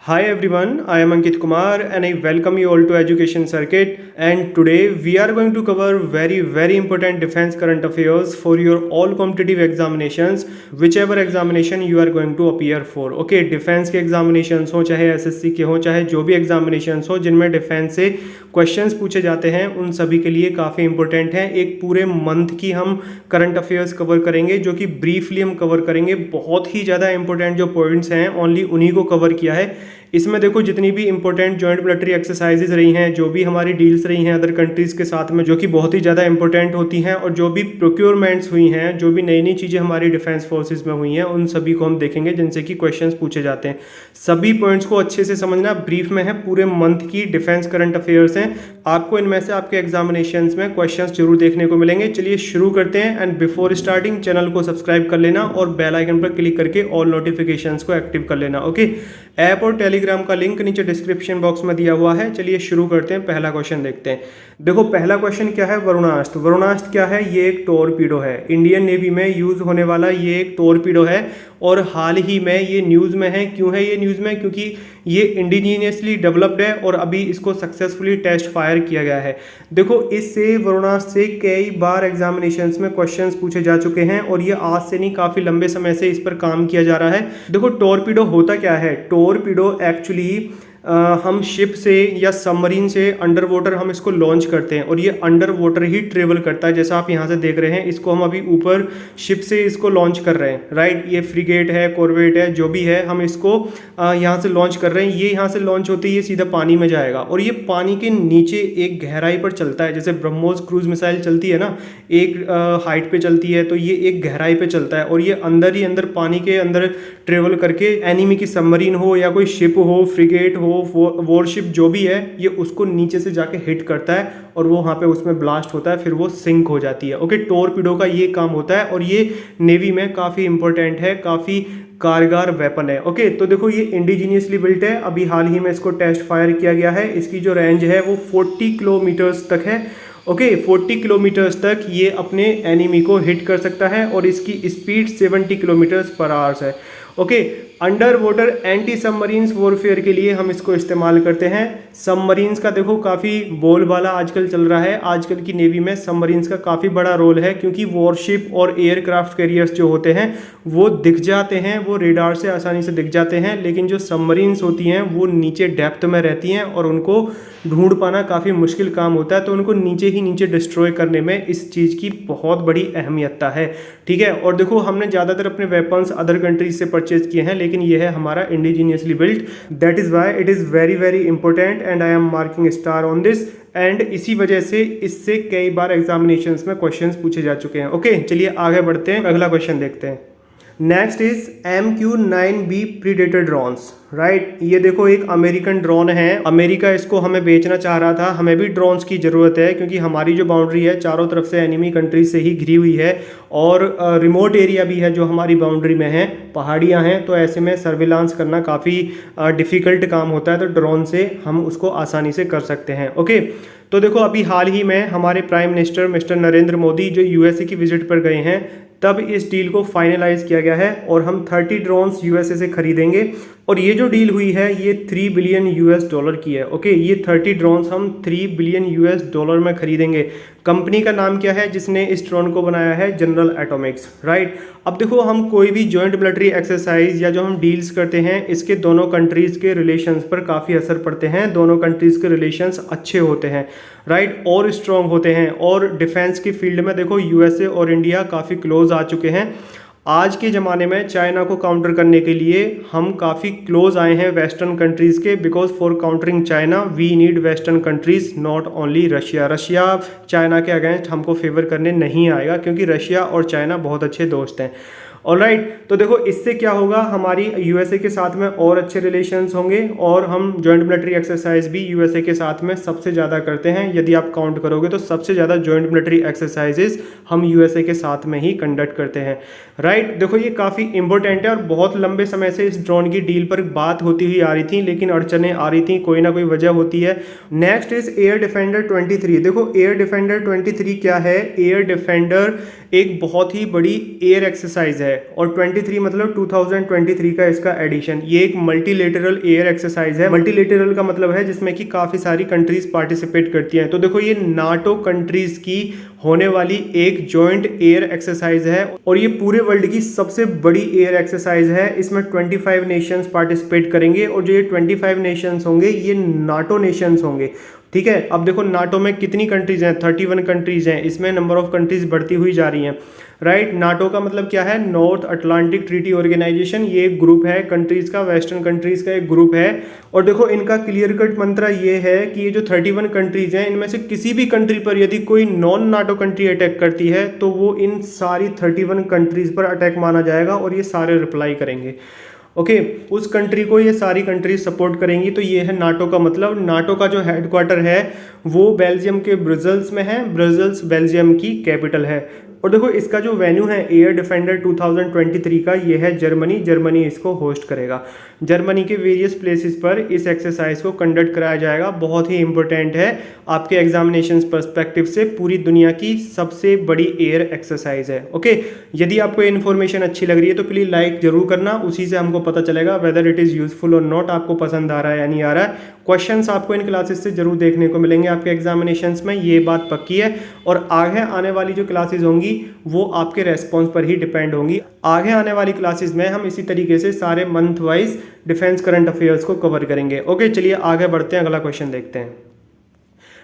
Hi everyone, I am Ankit Kumar and I welcome you all to Education Circuit, and today we are going to cover very important defense current affairs for your all competitive examinations, whichever examination you are going to appear for. Okay, defense के examinations हो चाहे SSC के हो चाहे जो भी examinations हो जिनमें defense से क्वेश्चंस पूछे जाते हैं उन सभी के लिए काफ़ी इंपॉर्टेंट है। एक पूरे मंथ की हम करंट अफेयर्स कवर करेंगे जो कि ब्रीफली हम कवर करेंगे। बहुत ही ज़्यादा इंपॉर्टेंट जो पॉइंट्स हैं ओनली उन्हीं को कवर किया है। इसमें देखो जितनी भी इंपॉर्टेंट जॉइंट मिलिट्री एक्सरसाइजेज रही हैं, जो भी हमारी डील्स रही हैं अदर कंट्रीज़ के साथ में जो कि बहुत ही ज़्यादा इंपॉर्टेंट होती हैं, और जो भी प्रोक्योरमेंट्स हुई हैं, जो भी नई नई चीज़ें हमारी डिफेंस फोर्सेज में हुई हैं, उन सभी को हम देखेंगे जिनसे कि क्वेश्चंस पूछे जाते हैं। सभी पॉइंट्स को अच्छे से समझना। ब्रीफ में है, पूरे मंथ की डिफेंस करंट अफेयर्स हैं। आपको इनमें से आपके एग्जामिनेशंस में क्वेश्चंस जरूर देखने को मिलेंगे। चलिए शुरू करते हैं। एंड बिफोर स्टार्टिंग चैनल को सब्सक्राइब कर लेना और बेल आइकन पर क्लिक करके ऑल नोटिफिकेशंस को एक्टिव कर लेना। ओके, ऐप और टेलीग्राम का लिंक नीचे डिस्क्रिप्शन बॉक्स में दिया हुआ है। चलिए शुरू करते हैं, पहला क्वेश्चन देखते हैं। देखो पहला क्वेश्चन क्या है, वरुणास्त्र। वरुणास्त्र क्या है? ये एक टॉर्पीडो है। इंडियन नेवी में यूज होने वाला ये एक टॉर्पीडो है और हाल ही में ये न्यूज़ में है। क्यों है ये न्यूज़ में? क्योंकि ये इंडिजीनियसली डेवलप्ड है और अभी इसको सक्सेसफुली टेस्ट फायर किया गया है। देखो इससे वरुणास्त्र से कई बार एग्जामिनेशंस में क्वेश्चंस पूछे जा चुके हैं और ये आज से नहीं, काफ़ी लंबे समय से इस पर काम किया जा रहा है। देखो टॉर्पीडो होता क्या है? टॉर्पीडो एक्चुअली हम शिप से या सबमरीन से अंडर वाटर हम इसको लॉन्च करते हैं और ये अंडर वाटर ही ट्रेवल करता है। जैसा आप यहाँ से देख रहे हैं, इसको हम अभी ऊपर शिप से इसको लॉन्च कर रहे हैं, राइट। ये फ्रिगेट है, कॉर्वेट है, जो भी है, हम इसको यहाँ से लॉन्च कर रहे हैं। ये यहाँ से लॉन्च होते ही ये सीधा पानी में जाएगा और ये पानी के नीचे एक गहराई पर चलता है। जैसे ब्रह्मोस क्रूज मिसाइल चलती है ना, एक हाइट पे चलती है, तो ये एक गहराई पे चलता है और ये अंदर ही अंदर पानी के अंदर ट्रेवल करके एनिमी की सबमरीन हो या कोई शिप हो, फ्रिगेट हो, वॉरशिप जो भी है, ये उसको नीचे से जाके हिट करता है और वो वहाँ पे उसमें ब्लास्ट होता है, फिर वो सिंक हो जाती है। ओके, टॉर्पीडो का ये काम होता है और ये नेवी में काफ़ी इंपॉर्टेंट है, काफ़ी कारगर वेपन है। ओके, तो देखो ये इंडिजीनियसली बिल्ट है। अभी हाल ही में इसको टेस्ट फायर किया गया है। इसकी जो रेंज है वो 40 किलोमीटर्स तक है। ओके, 40 किलोमीटर्स तक ये अपने एनिमी को हिट कर सकता है और इसकी स्पीड 70 किलोमीटर्स पर आवर्स है। Okay, under water anti submarines warfare के लिए हम इसको इस्तेमाल करते हैं। सबमरीन्स का देखो काफ़ी बोलबाला आजकल चल रहा है। आजकल की नेवी में सबमरीन्स का काफ़ी बड़ा रोल है क्योंकि वॉरशिप और एयरक्राफ्ट कैरियर्स जो होते हैं वो दिख जाते हैं, वो रेडार से आसानी से दिख जाते हैं, लेकिन जो सबमरीन्स होती हैं वो नीचे डेप्थ में रहती हैं और उनको ढूंढ पाना काफ़ी मुश्किल काम होता है। तो उनको नीचे ही नीचे डिस्ट्रॉय करने में इस चीज़ की बहुत बड़ी अहमियतता है, ठीक है। और देखो हमने ज़्यादातर अपने वेपन्स अदर कंट्रीज से परचेज किए हैं, लेकिन ये है हमारा indigenously built. That is why it is very important and I am marking star on this. And इसी वजह से इससे कई बार एग्जामिनेशंस में क्वेश्चंस पूछे जा चुके हैं। ओके, चलिए आगे बढ़ते हैं, अगला क्वेश्चन देखते हैं। Next is MQ-9B predator drones, right. ये देखो एक अमेरिकन ड्रोन है। अमेरिका इसको हमें बेचना चाह रहा था। हमें भी ड्रोन्स की ज़रूरत है क्योंकि हमारी जो बाउंड्री है चारों तरफ से एनिमी कंट्री से ही घिरी हुई है और रिमोट एरिया भी है जो हमारी बाउंड्री में है, पहाड़ियाँ हैं, तो ऐसे में सर्विलांस करना काफ़ी डिफ़िकल्ट काम होता है। तो ड्रोन से हम उसको आसानी से कर सकते हैं। ओके, तो देखो अभी हाल ही में हमारे prime minister mister Narendra Modi जो USA की विजिट पर गए हैं, तब इस डील को फाइनलाइज किया गया है और हम 30 ड्रोन्स USA से खरीदेंगे और ये जो डील हुई है ये $3 बिलियन की है। ओके, ये 30 ड्रोन्स हम $3 बिलियन में खरीदेंगे। कंपनी का नाम क्या है जिसने इस ड्रोन को बनाया है? General Atomics, right. अब देखो हम कोई भी जॉइंट मिलिट्री एक्सरसाइज या जो हम डील्स करते हैं, इसके दोनों कंट्रीज़ के रिलेशंस पर काफ़ी असर पड़ते हैं। दोनों कंट्रीज़ के रिलेशंस अच्छे होते हैं, राइट, और स्ट्रॉन्ग होते हैं। और डिफेंस की फील्ड में देखो USA और इंडिया काफ़ी क्लोज आ चुके हैं। आज के ज़माने में चाइना को काउंटर करने के लिए हम काफ़ी क्लोज आए हैं वेस्टर्न कंट्रीज़ के, because for countering China we need western countries, not only Russia. Russia China के अगेंस्ट हमको फेवर करने नहीं आएगा क्योंकि रशिया और चाइना बहुत अच्छे दोस्त हैं। ऑलराइट, तो देखो इससे क्या होगा, हमारी USA के साथ में और अच्छे रिलेशंस होंगे और हम जॉइंट मिलिट्री एक्सरसाइज भी USA के साथ में सबसे ज़्यादा करते हैं। यदि आप काउंट करोगे तो सबसे ज़्यादा जॉइंट मिलिट्री एक्सरसाइजेज हम USA के साथ में ही कंडक्ट करते हैं, राइट। देखो ये काफ़ी इंपॉर्टेंट है और बहुत लंबे समय से इस ड्रोन की डील पर बात होती हुई आ रही थी, लेकिन अड़चने आ रही थी, कोई ना कोई वजह होती है। Next is air defender 23। देखो एयर डिफेंडर 23 क्या है? एयर डिफेंडर एक बहुत ही बड़ी एयर एक्सरसाइज है। और 23 मतलब 2023 का इसका एडिशन। ये एक मल्टीलेटरल एयर एक्सरसाइज है। मल्टीलेटरल का मतलब है जिसमें कि काफ़ी सारी कंट्रीज पार्टिसिपेट करती हैं। तो देखो ये नाटो कंट्रीज की होने वाली एक जॉइंट एयर एक्सरसाइज है और ये पूरे वर्ल्ड की सबसे बड़ी एयर एक्सरसाइज है। इसमें 25 नेशंस पार्टिसिपेट करेंगे और जो ये 25 नेशंस होंगे ये नाटो नेशंस होंगे। ठीक है, अब देखो नाटो में कितनी कंट्रीज हैं, 31 कंट्रीज हैं। इसमें नंबर ऑफ कंट्रीज बढ़ती हुई जा रही हैं। राइट, नाटो का मतलब क्या है, नॉर्थ अटलांटिक ट्रीटी ऑर्गेनाइजेशन। ये एक ग्रुप है कंट्रीज का, वेस्टर्न कंट्रीज का एक ग्रुप है। और देखो इनका क्लियर कट मंत्र ये है कि ये जो 31 कंट्रीज हैं इनमें से किसी भी कंट्री पर यदि कोई नॉन नाटो कंट्री अटैक करती है तो वो इन सारी 31 कंट्रीज पर अटैक माना जाएगा और ये सारे रिप्लाई करेंगे। ओके, उस कंट्री को ये सारी कंट्री सपोर्ट करेंगी। तो ये है नाटो का मतलब। नाटो का जो हेडक्वार्टर है वो बेल्जियम के ब्रसेल्स में है। ब्रसेल्स बेल्जियम की कैपिटल है। और देखो इसका जो वेन्यू है एयर डिफेंडर 2023 का, ये है जर्मनी। जर्मनी इसको होस्ट करेगा। जर्मनी के वेरियस प्लेसेस पर इस एक्सरसाइज को कंडक्ट कराया जाएगा। बहुत ही इंपॉर्टेंट है आपके एग्जामिनेशन पर्सपेक्टिव से। पूरी दुनिया की सबसे बड़ी एयर एक्सरसाइज है। ओके, यदि आपको ये इन्फॉर्मेशन अच्छी लग रही है तो प्लीज़ लाइक जरूर करना। उसी से हमको पता चलेगा वेदर इट इज़ यूजफुल और नॉट, आपको पसंद आ रहा है या नहीं आ रहा है। क्वेश्चंस आपको इन क्लासेस से जरूर देखने को मिलेंगे आपके एग्जामिनेशंस में, ये बात पक्की है। और आगे आने वाली जो क्लासेस होंगी वो आपके रेस्पॉन्स पर ही डिपेंड होंगी। आगे आने वाली क्लासेस में हम इसी तरीके से सारे month wise defence current affairs को कवर करेंगे। ओके, चलिए आगे बढ़ते हैं, अगला क्वेश्चन देखते हैं।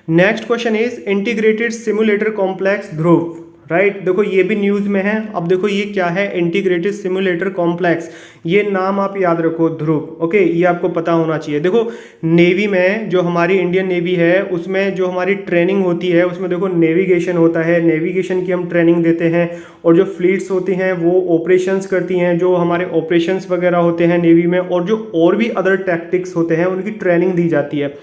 Next question is integrated simulator complex Dhruv. Right, देखो ये भी न्यूज़ में है। अब देखो ये क्या है, इंटीग्रेटेड सिमुलेटर कॉम्प्लेक्स। ये नाम आप याद रखो, ध्रुव। ओके, ये आपको पता होना चाहिए। देखो नेवी में, जो हमारी इंडियन नेवी है उसमें जो हमारी ट्रेनिंग होती है उसमें देखो नेविगेशन होता है। नेविगेशन की हम ट्रेनिंग देते हैं। और जो फ्लीट्स होती हैं वो ऑपरेशंस करती हैं। जो हमारे ऑपरेशंस वगैरह होते हैं नेवी में, और जो और भी अदर टैक्टिक्स होते हैं उनकी ट्रेनिंग दी जाती है।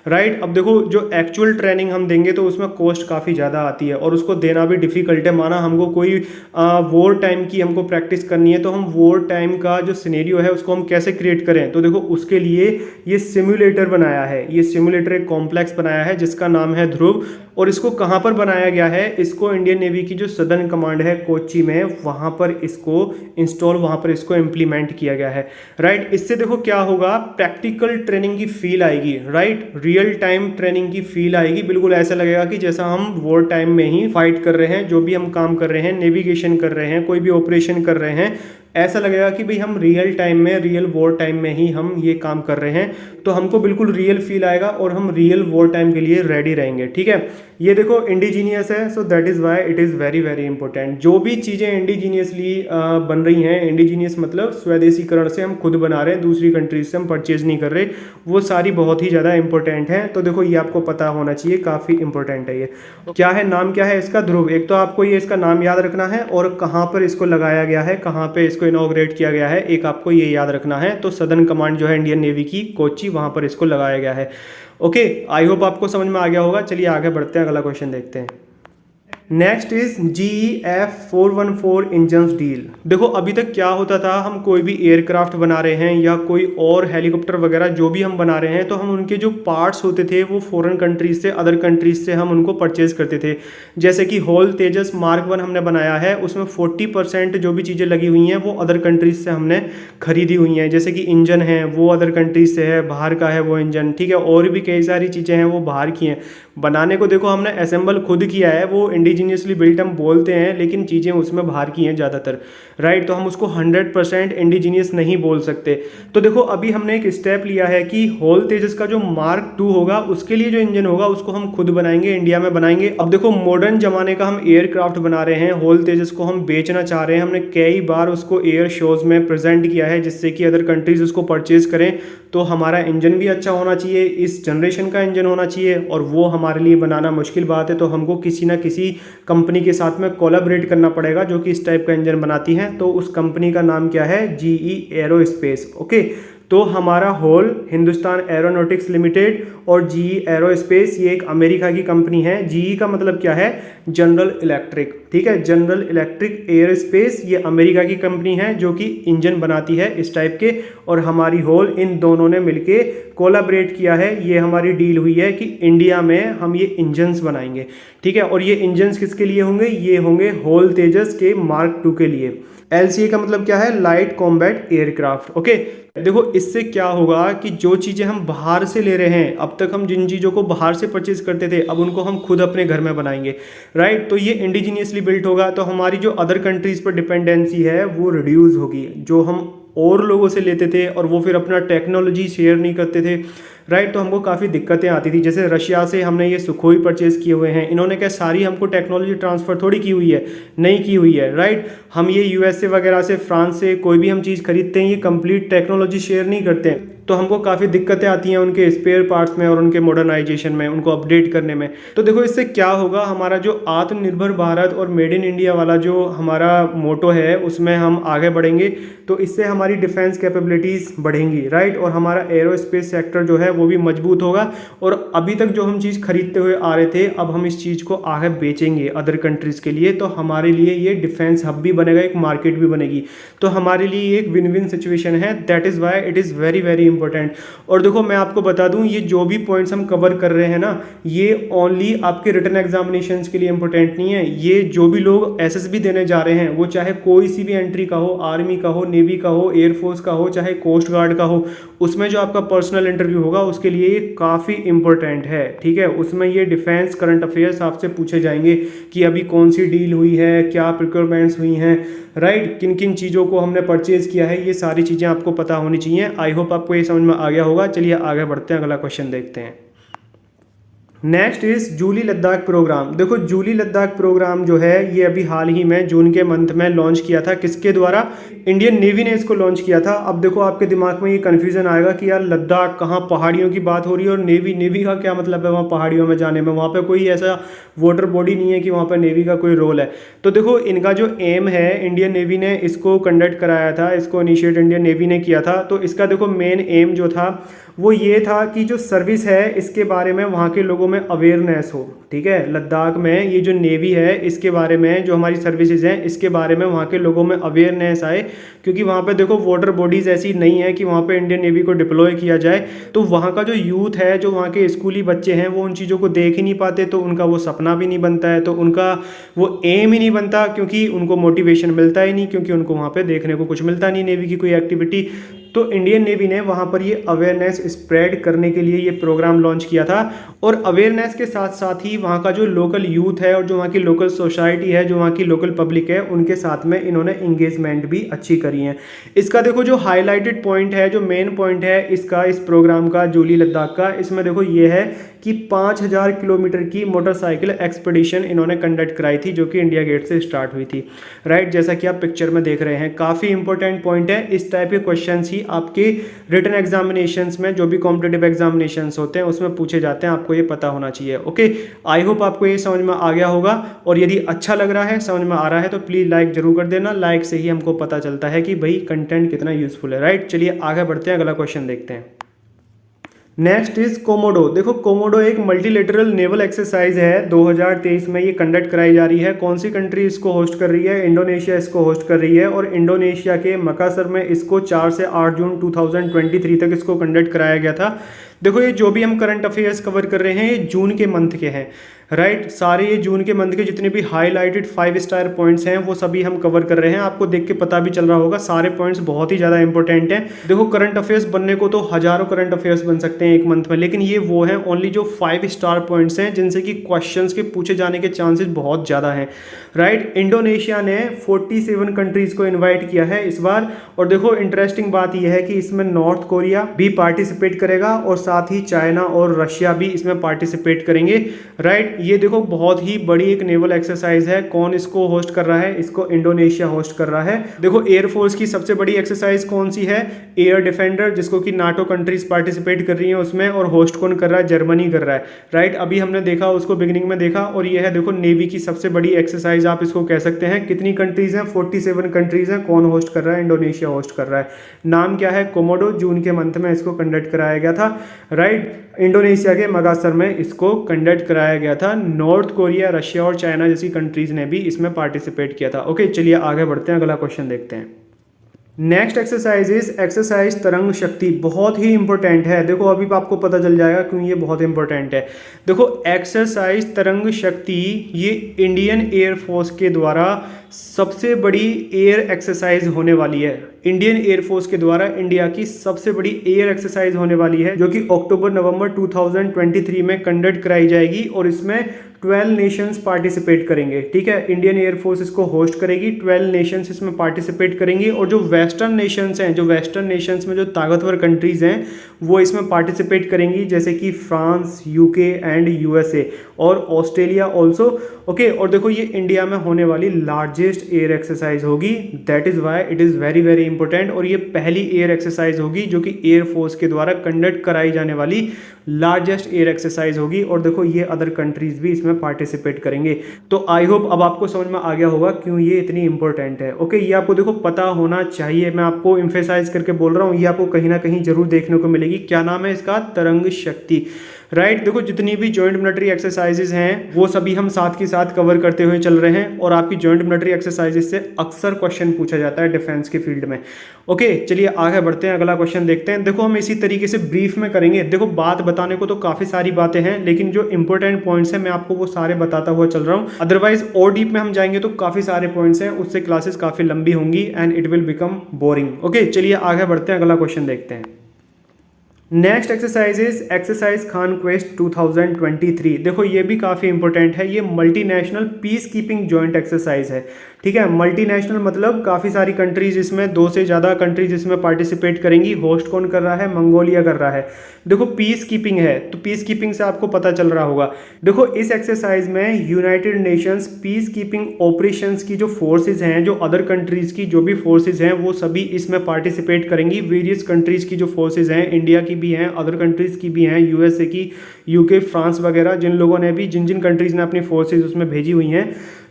राइट, अब देखो जो एक्चुअल ट्रेनिंग हम देंगे तो उसमें कॉस्ट काफ़ी ज़्यादा आती है और उसको देना भी डिफ़िकल्ट है। माना हमको कोई वॉर टाइम की हमको प्रैक्टिस करनी है तो हम वॉर टाइम का जो सिनेरियो है उसको हम कैसे क्रिएट करें। तो देखो उसके लिए ये सिमुलेटर बनाया है। ये सिमुलेटर एक कॉम्प्लेक्स बनाया है जिसका नाम है ध्रुव। और इसको कहाँ पर बनाया गया है, इसको इंडियन नेवी की जो सदर्न कमांड है कोच्चि में, वहाँ पर इसको इंस्टॉल, वहाँ पर इसको इम्प्लीमेंट किया गया है। राइट, इससे देखो क्या होगा, प्रैक्टिकल ट्रेनिंग की फील आएगी। राइट, रियल टाइम ट्रेनिंग की फील आएगी। बिल्कुल ऐसा लगेगा कि जैसा हम वॉर टाइम में ही फाइट कर रहे हैं, जो भी हम काम कर रहे हैं, नेविगेशन कर रहे हैं, कोई भी ऑपरेशन कर रहे हैं, ऐसा लगेगा कि भाई हम रियल टाइम में, रियल वॉर टाइम में ही हम ये काम कर रहे हैं। तो हमको बिल्कुल रियल फील आएगा और हम रियल वॉर टाइम के लिए रेडी रहेंगे। ठीक है, ये देखो इंडिजीनियस है, so that is why it is very very important. जो भी चीज़ें इंडिजीनियसली बन रही हैं, इंडिजीनियस मतलब स्वदेशीकरण से हम खुद बना रहे हैं, दूसरी कंट्रीज से हम परचेज नहीं कर रहे, वो सारी बहुत ही ज़्यादा इंपॉर्टेंट हैं। तो देखो ये आपको पता होना चाहिए, काफ़ी इंपॉर्टेंट है ये। क्या है, नाम क्या है इसका, ध्रुव। एक तो आपको ये इसका नाम याद रखना है और कहाँ पर इसको लगाया गया है, कहाँ पर इसको इनॉग्रेट किया गया है, एक आपको ये याद रखना है। तो सदर्न कमांड जो है इंडियन नेवी की कोच्चि, वहाँ पर इसको लगाया गया है। ओके, आई होप आपको समझ में आ गया होगा। चलिए आगे बढ़ते हैं, अगला क्वेश्चन देखते हैं। Next is GE F414 engine deal. देखो अभी तक क्या होता था, हम कोई भी एयरक्राफ्ट बना रहे हैं या कोई और हेलीकॉप्टर वगैरह जो भी हम बना रहे हैं तो हम उनके जो पार्ट्स होते थे वो फॉरेन कंट्रीज से, अदर कंट्रीज से हम उनको परचेज करते थे। जैसे कि होल तेजस मार्क 1 हमने बनाया है, उसमें 40% जो भी चीज़ें लगी हुई हैं वो अदर कंट्रीज से हमने खरीदी हुई हैं। जैसे कि इंजन है वो अदर कंट्रीज से है, बाहर का है वो इंजन। ठीक है, और भी कई सारी चीज़ें हैं वो बाहर की हैं। बनाने को देखो हमने असेंबल खुद किया है, वो इंडिजीनियसली बिल्ट हम बोलते हैं, लेकिन चीज़ें उसमें बाहर की हैं ज़्यादातर। राइट, तो हम उसको 100% इंडिजीनियस नहीं बोल सकते। तो देखो अभी हमने एक स्टेप लिया है कि होल तेजस का जो मार्क 2 होगा उसके लिए जो इंजन होगा उसको हम खुद बनाएंगे, इंडिया में बनाएंगे। अब देखो मॉडर्न जमाने का हम एयरक्राफ्ट बना रहे हैं, होल तेजस को हम बेचना चाह रहे हैं। हमने कई बार उसको एयर शोज में प्रेजेंट किया है जिससे कि अदर कंट्रीज उसको परचेज करें। तो हमारा इंजन भी अच्छा होना चाहिए, इस जनरेशन का इंजन होना चाहिए, और वो हमारे लिए बनाना मुश्किल बात है। तो हमको किसी ना किसी कंपनी के साथ में कोलैबोरेट करना पड़ेगा जो कि इस टाइप का इंजन बनाती है। तो उस कंपनी का नाम क्या है, GE एरोस्पेस। ओके, तो हमारा होल हिंदुस्तान एरोनॉटिक्स लिमिटेड और जीई एरोस्पेस, ये एक अमेरिका की कंपनी है। जीई का मतलब क्या है? जनरल इलेक्ट्रिक, ठीक है। जनरल इलेक्ट्रिक एरोस्पेस ये अमेरिका की कंपनी है जो कि इंजन बनाती है इस टाइप के, और हमारी होल इन दोनों ने मिलके कोलैबोरेट किया है। ये हमारी डील हुई है कि इंडिया में हम ये इंजन्स बनाएंगे, ठीक है। और ये इंजन्स किसके लिए होंगे? ये होंगे होल तेजस के मार्क 2 के लिए। LCA का मतलब क्या है? Light combat aircraft, okay. देखो इससे क्या होगा कि जो चीज़ें हम बाहर से ले रहे हैं, अब तक हम जिन चीज़ों को बाहर से परचेज करते थे, अब उनको हम खुद अपने घर में बनाएंगे, राइट। तो ये इंडिजीनियसली बिल्ट होगा, तो हमारी जो अदर कंट्रीज़ पर डिपेंडेंसी है वो रिड्यूस होगी। जो हम और लोगों से लेते थे और वो फिर अपना टेक्नोलॉजी शेयर नहीं करते थे, राइट, तो हमको काफ़ी दिक्कतें आती थी। जैसे रशिया से हमने ये सुखोई परचेज किए हुए हैं, इन्होंने क्या सारी हमको टेक्नोलॉजी ट्रांसफ़र थोड़ी की हुई है? नहीं की हुई है, राइट। हम ये USA वगैरह से, फ्रांस से कोई भी हम चीज़ खरीदते हैं, ये कंप्लीट टेक्नोलॉजी शेयर नहीं करते हैं, तो हमको काफ़ी दिक्कतें आती हैं उनके स्पेयर पार्ट्स में और उनके मॉडर्नाइजेशन में, उनको अपडेट करने में। तो देखो इससे क्या होगा, हमारा जो आत्मनिर्भर भारत और मेड इन इंडिया वाला जो हमारा मोटो है उसमें हम आगे बढ़ेंगे, तो इससे हमारी डिफेंस कैपेबिलिटीज़ बढ़ेंगी, राइट। और हमारा एरोस्पेस सेक्टर जो है वो भी मजबूत होगा। और अभी तक जो हम चीज़ खरीदते हुए आ रहे थे, अब हम इस चीज़ को आगे बेचेंगे अदर कंट्रीज़ के लिए, तो हमारे लिए ये डिफेंस हब भी बनेगा, एक मार्केट भी बनेगी। तो हमारे लिए एक विन विन सिचुएशन है। That is why it is very very important. और देखो मैं आपको बता दूं, ये जो भी पॉइंट्स हम कवर कर रहे हैं ना, ये ओनली आपके रिटन एग्जामिनेशंस के लिए इंपॉर्टेंट नहीं है। ये जो भी लोग SSB देने जा रहे हैं, वो चाहे कोई सी भी एंट्री का हो, आर्मी का हो, नेवी का हो, एयरफोर्स का हो, चाहे कोस्ट गार्ड का हो, उसमें जो आपका पर्सनल इंटरव्यू होगा उसके लिए ये काफ़ी इंपॉर्टेंट है, ठीक है। उसमें ये डिफेंस करंट अफेयर्स आपसे पूछे जाएंगे कि अभी कौन सी डील हुई है, क्या प्रिक्योरमेंट्स हुई हैं, राइट, किन किन चीज़ों को हमने परचेज किया है, ये सारी चीज़ें आपको पता होनी चाहिए। आई होप आपको ये समझ में आ गया होगा। चलिए आगे बढ़ते हैं, अगला क्वेश्चन देखते हैं। Next is Julley Ladakh program. देखो जूली लद्दाख प्रोग्राम जो है ये अभी हाल ही में जून के मंथ में लॉन्च किया था। किसके द्वारा? इंडियन नेवी ने इसको लॉन्च किया था। अब देखो आपके दिमाग में ये कन्फ्यूजन आएगा कि यार लद्दाख कहाँ, पहाड़ियों की बात हो रही है और नेवी का क्या मतलब है वहाँ पहाड़ियों में जाने में? वहाँ पे कोई ऐसा वाटर बॉडी नहीं है कि वहाँ पर नेवी का कोई रोल है। तो देखो इनका जो एम है, इंडियन नेवी ने इसको कंडक्ट कराया था, इसको इनिशिएट इंडियन नेवी ने किया था। तो इसका देखो मेन एम जो था वो ये था कि जो सर्विस है इसके बारे में वहाँ के लोगों में अवेयरनेस हो, ठीक है। लद्दाख में ये जो नेवी है इसके बारे में, जो हमारी सर्विसेज हैं इसके बारे में वहाँ के लोगों में अवेयरनेस आए, क्योंकि वहाँ पे देखो वाटर बॉडीज़ ऐसी नहीं है कि वहाँ पे इंडियन नेवी को डिप्लॉय किया जाए। तो वहाँ का जो यूथ है, जो वहाँ के स्कूली बच्चे हैं, वो उन चीज़ों को देख ही नहीं पाते, तो उनका वो सपना भी नहीं बनता है, तो उनका वो एम ही नहीं बनता, क्योंकि उनको मोटिवेशन मिलता ही नहीं, क्योंकि उनको वहाँ पर देखने को कुछ मिलता नहीं नेवी की कोई एक्टिविटी। तो इंडियन नेवी ने वहाँ पर ये अवेयरनेस स्प्रेड करने के लिए ये प्रोग्राम लॉन्च किया था। और अवेयरनेस के साथ साथ ही वहाँ का जो लोकल यूथ है और जो वहाँ की लोकल सोसाइटी है, जो वहाँ की लोकल पब्लिक है, उनके साथ में इन्होंने इंगेजमेंट भी अच्छी करी है। इसका देखो जो हाईलाइटेड पॉइंट है, जो मेन पॉइंट है इसका, इस प्रोग्राम का, जूली लद्दाख का, इसमें देखो ये है कि 5000 किलोमीटर की मोटरसाइकिल एक्सपेडिशन इन्होंने कंडक्ट कराई थी, जो कि इंडिया गेट से स्टार्ट हुई थी, राइट, जैसा कि आप पिक्चर में देख रहे हैं। काफ़ी इंपॉर्टेंट पॉइंट है। इस टाइप के क्वेश्चंस ही आपके रिटन एग्जामिनेशंस में, जो भी कॉम्पिटिटिव एग्जामिनेशंस होते हैं उसमें पूछे जाते हैं, आपको ये पता होना चाहिए। ओके, आई होप आपको ये समझ में आ गया होगा। और यदि अच्छा लग रहा है, समझ में आ रहा है, तो प्लीज़ लाइक जरूर कर देना। लाइक से ही हमको पता चलता है कि भाई कंटेंट कितना यूजफुल है, राइट। चलिए आगे बढ़ते हैं, अगला क्वेश्चन देखते हैं। Next is Komodo. देखो कोमोडो एक मल्टीलेटरल नेवल एक्सरसाइज है, 2023 में ये कंडक्ट कराई जा रही है। कौन सी कंट्री इसको होस्ट कर रही है? इंडोनेशिया इसको होस्ट कर रही है। और इंडोनेशिया के मकासर में इसको 4 से 8 जून 2023 तक इसको कंडक्ट कराया गया था। देखो ये जो भी हम करंट अफेयर्स कवर कर रहे हैं ये जून के मंथ के हैं, राइट। सारे ये जून के मंथ के जितने भी हाईलाइटेड 5 स्टार पॉइंट्स हैं वो सभी हम कवर कर रहे हैं। आपको देख के पता भी चल रहा होगा सारे पॉइंट्स बहुत ही ज़्यादा इंपॉर्टेंट हैं। देखो करंट अफेयर्स बनने को तो हज़ारों करंट अफेयर्स बन सकते हैं एक मंथ में, लेकिन ये वो हैं ओनली जो 5 स्टार पॉइंट्स हैं जिनसे कि क्वेश्चंस के पूछे जाने के चांसेस बहुत ज़्यादा हैं, राइट। इंडोनेशिया ने 47 कंट्रीज़ को इन्वाइट किया है इस बार। और देखो इंटरेस्टिंग बात यह है कि इसमें नॉर्थ कोरिया भी पार्टिसिपेट करेगा और साथ ही चाइना और रशिया भी इसमें पार्टिसिपेट करेंगे, राइट। ये देखो बहुत ही बड़ी एक नेवल एक्सरसाइज है। कौन इसको होस्ट कर रहा है? इसको इंडोनेशिया होस्ट कर रहा है। देखो एयरफोर्स की सबसे बड़ी एक्सरसाइज कौन सी है? एयर डिफेंडर, जिसको कि नाटो कंट्रीज पार्टिसिपेट कर रही है उसमें, और होस्ट कौन कर रहा है? जर्मनी कर रहा है, राइट। अभी हमने देखा, उसको बिगिनिंग में देखा। और ये है देखो नेवी की सबसे बड़ी एक्सरसाइज आप इसको कह सकते हैं। कितनी कंट्रीज हैं? 47 कंट्रीज हैं। कौन होस्ट कर रहा है? इंडोनेशिया होस्ट कर रहा है। नाम क्या है? कोमोडो। जून के मंथ में इसको कंडक्ट कराया गया था, राइट। इंडोनेशिया के मकासर में इसको कंडक्ट कराया गया था। नॉर्थ कोरिया, रशिया और चाइना जैसी कंट्रीज ने भी इसमें पार्टिसिपेट किया था। ओके, चलिए आगे बढ़ते हैं, अगला क्वेश्चन देखते हैं। नेक्स्ट एक्सरसाइज इज एक्सरसाइज तरंग शक्ति। बहुत ही इंपॉर्टेंट है। देखो अभी आपको पता चल जाएगा क्यों ये बहुत इंपॉर्टेंट है। देखो एक्सरसाइज तरंग शक्ति ये इंडियन एयरफोर्स के द्वारा सबसे बड़ी एयर एक्सरसाइज होने वाली है। इंडियन एयरफोर्स के द्वारा इंडिया की सबसे बड़ी एयर एक्सरसाइज होने वाली है, जो कि अक्टूबर-नवंबर 2023 में कंडक्ट कराई जाएगी। और इसमें 12 नेशंस पार्टिसिपेट करेंगे, ठीक है। इंडियन एयरफोर्स इसको होस्ट करेगी, 12 नेशंस इसमें पार्टिसिपेट करेंगी। और जो वेस्टर्न नेशंस हैं, जो वेस्टर्न नेशंस में जो ताकतवर कंट्रीज हैं, वो इसमें पार्टिसिपेट करेंगी, जैसे कि फ्रांस, यूके एंड यूएसए और ऑस्ट्रेलिया ऑल्सो। ओके, और देखो ये इंडिया में होने वाली लार्जेस्ट एयर एक्सरसाइज होगी। That is why it is very very important. और ये पहली एयर एक्सरसाइज होगी जो कि एयरफोर्स के द्वारा कंडक्ट कराई जाने वाली लार्जेस्ट एयर एक्सरसाइज होगी। और देखो ये अदर कंट्रीज भी इसमें पार्टिसिपेट करेंगे। तो आई होप अब आपको समझ में आ गया होगा क्यों ये इतनी इंपॉर्टेंट है। ओके, ये आपको देखो पता होना चाहिए। मैं आपको एम्फेसाइज करके बोल रहा हूँ, ये आपको कहीं ना कहीं जरूर देखने को मिलेगी। क्या नाम है इसका? तरंग शक्ति, राइट। देखो जितनी भी जॉइंट मिलिट्री एक्सरसाइजेज हैं वो सभी हम साथ के साथ कवर करते हुए चल रहे हैं। और आपकी जॉइंट मिलिट्री एक्सरसाइजेज से अक्सर क्वेश्चन पूछा जाता है डिफेंस के फील्ड में। ओके, चलिए आगे बढ़ते हैं, अगला क्वेश्चन देखते हैं। देखो हम इसी तरीके से ब्रीफ में करेंगे। देखो बात बताने को तो काफी सारी बातें हैं, लेकिन जो इंपॉर्टेंट पॉइंट्स हैं मैं आपको वो सारे बताता हुआ चल रहा हूँ। अदरवाइज और डीप में हम जाएंगे तो काफी सारे पॉइंट्स हैं, उससे क्लासेस काफी लंबी होंगी and it will become boring. Okay, चलिए आगे बढ़ते हैं, अगला क्वेश्चन देखते हैं। Next exercise is exercise conquest 2023। देखो ये भी काफ़ी इंपॉर्टेंट है। ये multinational peace keeping joint exercise है, ठीक है। मल्टीनेशनल मतलब काफ़ी सारी कंट्रीज इसमें, 2 से ज़्यादा कंट्रीज इसमें पार्टिसिपेट करेंगी। होस्ट कौन कर रहा है? मंगोलिया कर रहा है। देखो पीस कीपिंग है, तो पीस कीपिंग से आपको पता चल रहा होगा। देखो इस एक्सरसाइज में United Nations peace keeping operations की जो फोर्सेज हैं, जो अदर कंट्रीज की जो भी फोर्सेज हैं, वो सभी इसमें पार्टिसिपेट करेंगी। वेरियस कंट्रीज की जो फोर्सेज हैं, इंडिया की भी हैं, अदर कंट्रीज की भी हैं, यूएसए की, यूके, फ्रांस वगैरह, जिन लोगों ने भी, जिन जिन कंट्रीज ने अपनी फोर्सेज उसमें भेजी हुई हैं,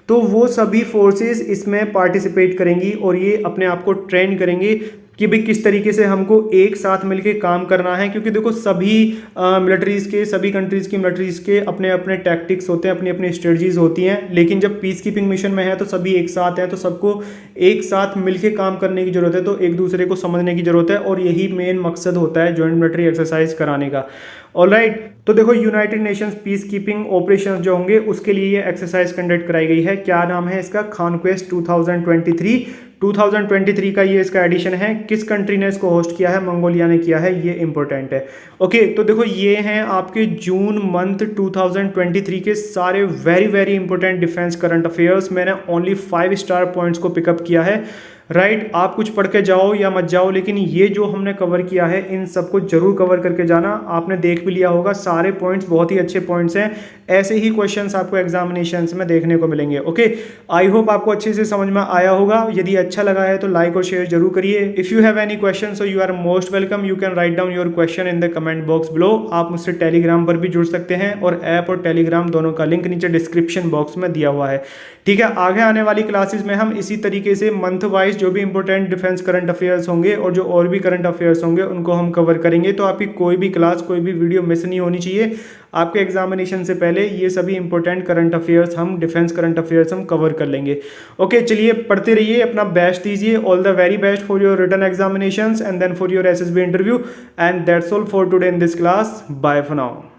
तो वो सभी फोर्सेस इसमें पार्टिसिपेट करेंगी। और ये अपने आप को ट्रेन करेंगे कि भाई किस तरीके से हमको एक साथ मिलके काम करना है। क्योंकि देखो सभी मिलिट्रीज के, सभी कंट्रीज की मिलिट्रीज के अपने अपने टैक्टिक्स होते हैं, अपनी अपनी स्ट्रेटजीज होती हैं। लेकिन जब पीस कीपिंग मिशन में है तो सभी एक साथ हैं, तो सबको एक साथ मिलके काम करने की जरूरत है, तो एक दूसरे को समझने की जरूरत है। और यही मेन मकसद होता है जॉइंट मिलिट्री एक्सरसाइज कराने का। ऑलराइट, तो देखो United Nations peace keeping operations जो होंगे उसके लिए ये एक्सरसाइज कंडक्ट कराई गई है। क्या नाम है इसका? कॉन्क्वेस्ट 2023 का ये इसका एडिशन है। किस कंट्री ने इसको होस्ट किया है? मंगोलिया ने किया है। ये इंपॉर्टेंट है। ओके, तो देखो ये हैं आपके जून मंथ 2023 के सारे very very important defence current affairs. मैंने ओनली 5 स्टार पॉइंट्स को पिकअप किया है, राइट। आप कुछ पढ़ के जाओ या मत जाओ, लेकिन ये जो हमने कवर किया है इन सबको जरूर कवर करके जाना। आपने देख भी लिया होगा, सारे पॉइंट्स बहुत ही अच्छे पॉइंट्स हैं। ऐसे ही क्वेश्चंस आपको एग्जामिनेशंस में देखने को मिलेंगे। ओके, आई होप आपको अच्छे से समझ में आया होगा। यदि अच्छा लगा है तो लाइक और शेयर जरूर करिए। If you have any question so you are most welcome, you can write down your question in the comment box below. आप मुझसे टेलीग्राम पर भी जुड़ सकते हैं, और ऐप और टेलीग्राम दोनों का लिंक नीचे डिस्क्रिप्शन बॉक्स में दिया हुआ है, ठीक है। आगे आने वाली क्लासेस में हम इसी तरीके से मंथ वाइज जो भी इंपॉर्टेंट डिफेंस करंट अफेयर्स होंगे और जो और भी करंट अफेयर्स होंगे उनको हम कवर करेंगे। तो आपकी कोई भी क्लास, कोई भी वीडियो मिस नहीं होनी चाहिए। आपके एग्जामिनेशन से पहले ये सभी इंपॉर्टेंट करंट अफेयर्स, हम डिफेंस करंट अफेयर्स हम कवर कर लेंगे। ओके, चलिए पढ़ते रहिए, अपना बेस्ट दीजिए। All the very best for your written examinations and then for your SSB interview. And that's all for today in this class. Bye for now.